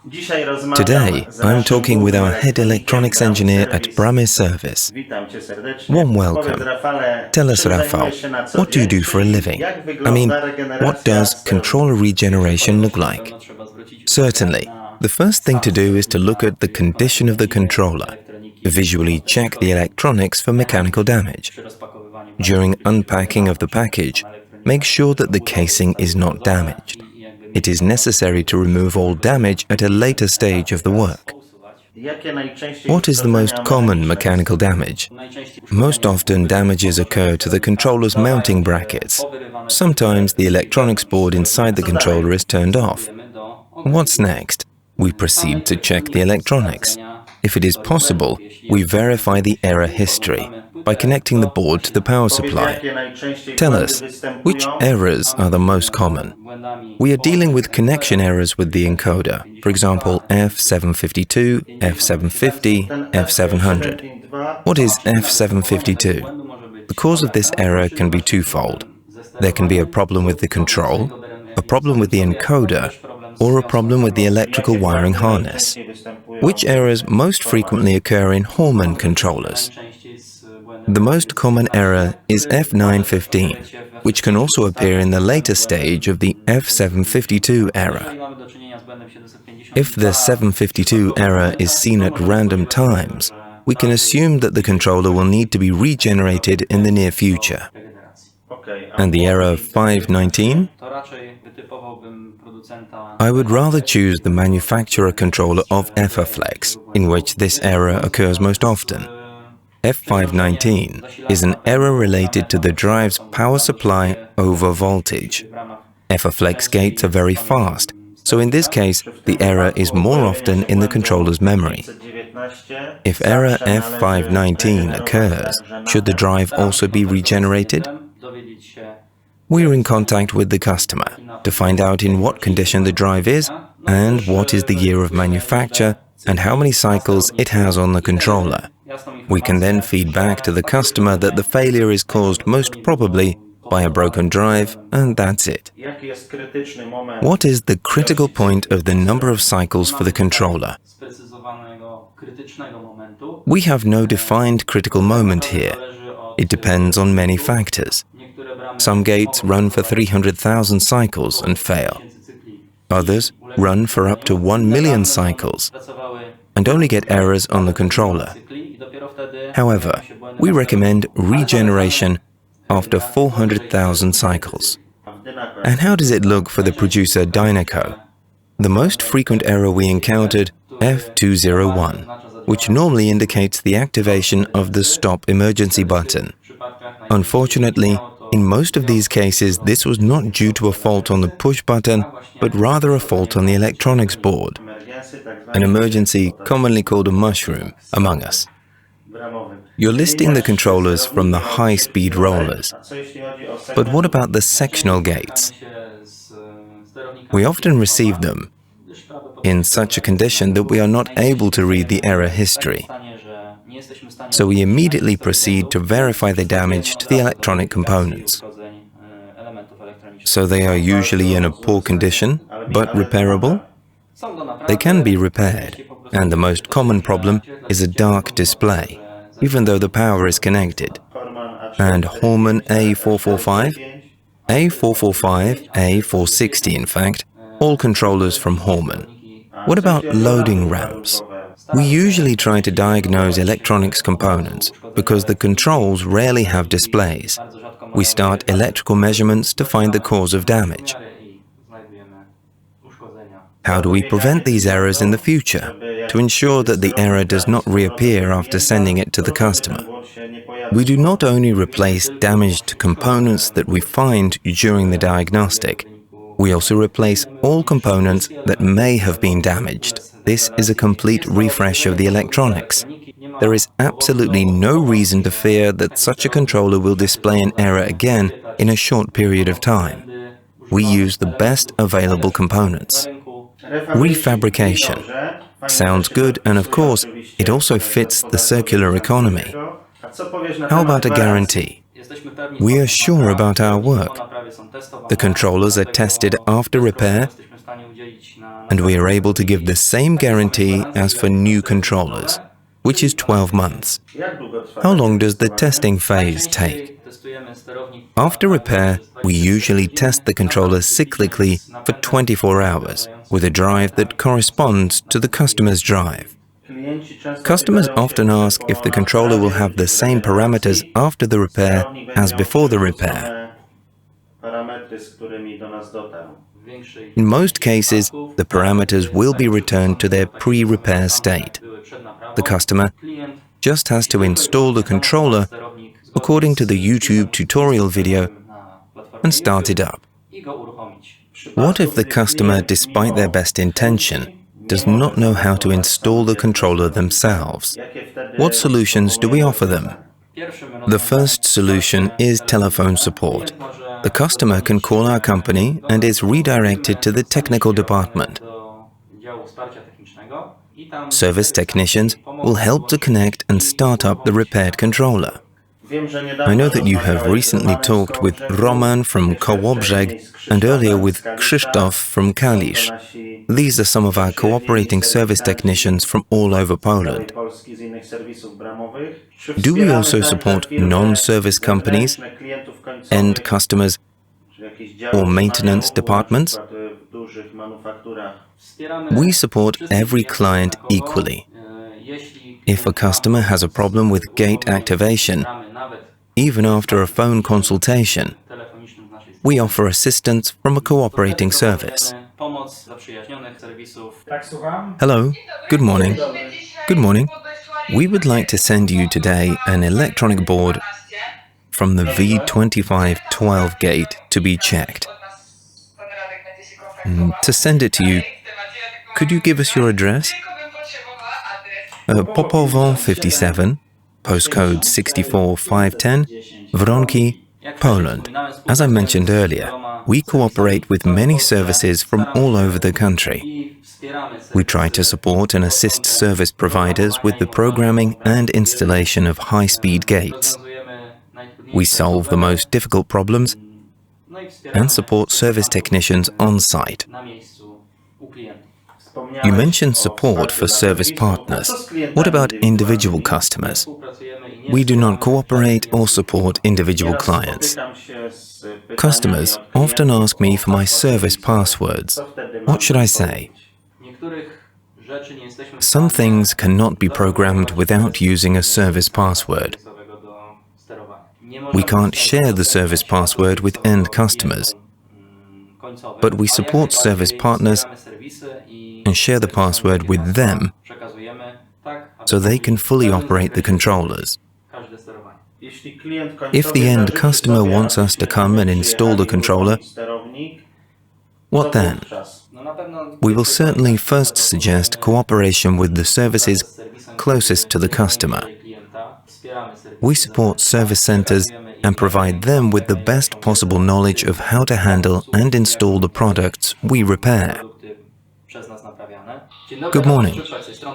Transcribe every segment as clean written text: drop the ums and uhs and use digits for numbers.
Today, I'm talking with our head electronics engineer at Bramy Service. Warm welcome. Tell us, Rafał, what do you do for a living? I mean, what does controller regeneration look like? Certainly. The first thing to do is to look at the condition of the controller, visually check the electronics for mechanical damage. During unpacking of the package, make sure that the casing is not damaged. It is necessary to remove all damage at a later stage of the work. What is the most common mechanical damage? Most often damages occur to the controller's mounting brackets. Sometimes the electronics board inside the controller is turned off. What's next? We proceed to check the electronics. If it is possible, we verify the error history by connecting the board to the power supply. Tell us, which errors are the most common? We are dealing with connection errors with the encoder, for example F752, F750, F700. What is F752? The cause of this error can be twofold. There can be a problem with the control, a problem with the encoder, or a problem with the electrical wiring harness. Which errors most frequently occur in Hormann controllers? The most common error is F915, which can also appear in the later stage of the F752 error. If the 752 error is seen at random times, we can assume that the controller will need to be regenerated in the near future. And the error 519? I would rather choose the manufacturer controller of Efaflex, in which this error occurs most often. F519 is an error related to the drive's power supply over voltage. Efaflex gates are very fast, so in this case, the error is more often in the controller's memory. If error F519 occurs, should the drive also be regenerated? We are in contact with the customer to find out in what condition the drive is and what is the year of manufacture and how many cycles it has on the controller. We can then feed back to the customer that the failure is caused most probably by a broken drive, and that's it. What is the critical point of the number of cycles for the controller? We have no defined critical moment here. It depends on many factors. Some gates run for 300,000 cycles and fail. Others run for up to 1 million cycles and only get errors on the controller. However, we recommend regeneration after 400,000 cycles. And how does it look for the producer Dynaco? The most frequent error we encountered, F201, which normally indicates the activation of the stop emergency button. Unfortunately, in most of these cases, this was not due to a fault on the push button, but rather a fault on the electronics board. An emergency commonly called a mushroom among us. You're listing the controllers from the high-speed rollers. But what about the sectional gates? We often receive them in such a condition that we are not able to read the error history. So we immediately proceed to verify the damage to the electronic components. So they are usually in a poor condition, but repairable? They can be repaired, and the most common problem is a dark display, even though the power is connected. And Hormann A445? A445, A460 in fact, all controllers from Hormann. What about loading ramps? We usually try to diagnose electronics components because the controls rarely have displays. We start electrical measurements to find the cause of damage. How do we prevent these errors in the future to ensure that the error does not reappear after sending it to the customer? We do not only replace damaged components that we find during the diagnostic, we also replace all components that may have been damaged. This is a complete refresh of the electronics. There is absolutely no reason to fear that such a controller will display an error again in a short period of time. We use the best available components. Refabrication. Sounds good, and of course, it also fits the circular economy. How about a guarantee? We are sure about our work. The controllers are tested after repair. and we are able to give the same guarantee as for new controllers, which is 12 months. How long does the testing phase take? After repair, we usually test the controller cyclically for 24 hours with a drive that corresponds to the customer's drive. Customers often ask if the controller will have the same parameters after the repair as before the repair. In most cases, the parameters will be returned to their pre-repair state. The customer just has to install the controller according to the YouTube tutorial video and start it up. What if the customer, despite their best intention, does not know how to install the controller themselves? What solutions do we offer them? The first solution is telephone support. The customer can call our company and is redirected to the technical department. Service technicians will help to connect and start up the repaired controller. I know that you have recently talked with Roman from Kołobrzeg and earlier with Krzysztof from Kalisz. These are some of our cooperating service technicians from all over Poland. Do we also support non-service companies, end customers, or maintenance departments? We support every client equally. If a customer has a problem with gate activation, even after a phone consultation, we offer assistance from a cooperating service. Hello, good morning. Good morning. We would like to send you today an electronic board from the V2512 gate to be checked. To send it to you, could you give us your address? Popowo 57, postcode 64510, Wronki, Poland. As I mentioned earlier, we cooperate with many services from all over the country. We try to support and assist service providers with the programming and installation of high-speed gates. We solve the most difficult problems and support service technicians on site. You mentioned support for service partners. What about individual customers? We do not cooperate or support individual clients. Customers often ask me for my service passwords. What should I say? Some things cannot be programmed without using a service password. We can't share the service password with end customers, but we support service partners and share the password with them so they can fully operate the controllers. If the end customer wants us to come and install the controller, what then? We will certainly first suggest cooperation with the services closest to the customer. We support service centers and provide them with the best possible knowledge of how to handle and install the products we repair. Good morning.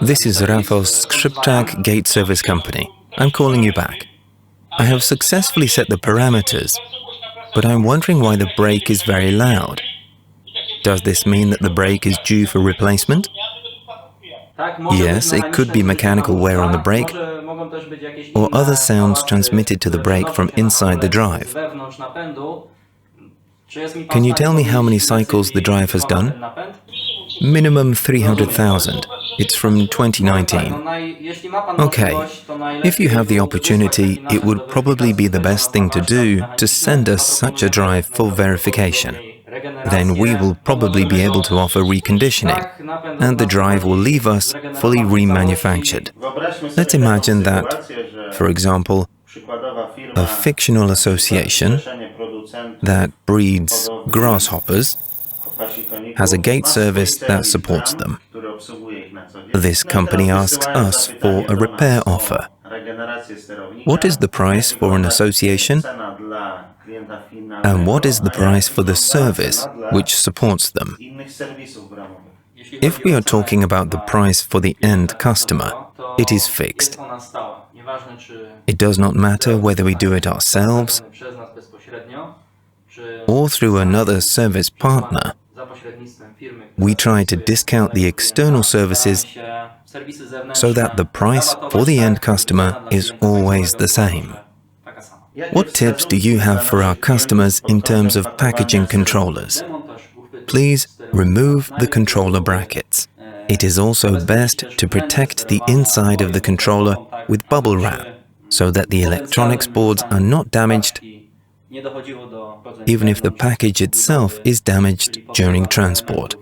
This is Rafał's Skrzypczak Gate Service Company. I'm calling you back. I have successfully set the parameters, but I'm wondering why the brake is very loud. Does this mean that the brake is due for replacement? Yes, it could be mechanical wear on the brake or other sounds transmitted to the brake from inside the drive. Can you tell me how many cycles the drive has done? Minimum 300,000. It's from 2019. Okay. If you have the opportunity, it would probably be the best thing to do to send us such a drive for verification. Then we will probably be able to offer reconditioning, and the drive will leave us fully remanufactured. Let's imagine that, for example, a fictional association that breeds grasshoppers has a gate service that supports them. This company asks us for a repair offer. What is the price for an association? And what is the price for the service which supports them? If we are talking about the price for the end customer, it is fixed. It does not matter whether we do it ourselves or through another service partner. We try to discount the external services so that the price for the end customer is always the same. What tips do you have for our customers in terms of packaging controllers? Please remove the controller brackets. It is also best to protect the inside of the controller with bubble wrap so that the electronics boards are not damaged, even if the package itself is damaged during transport.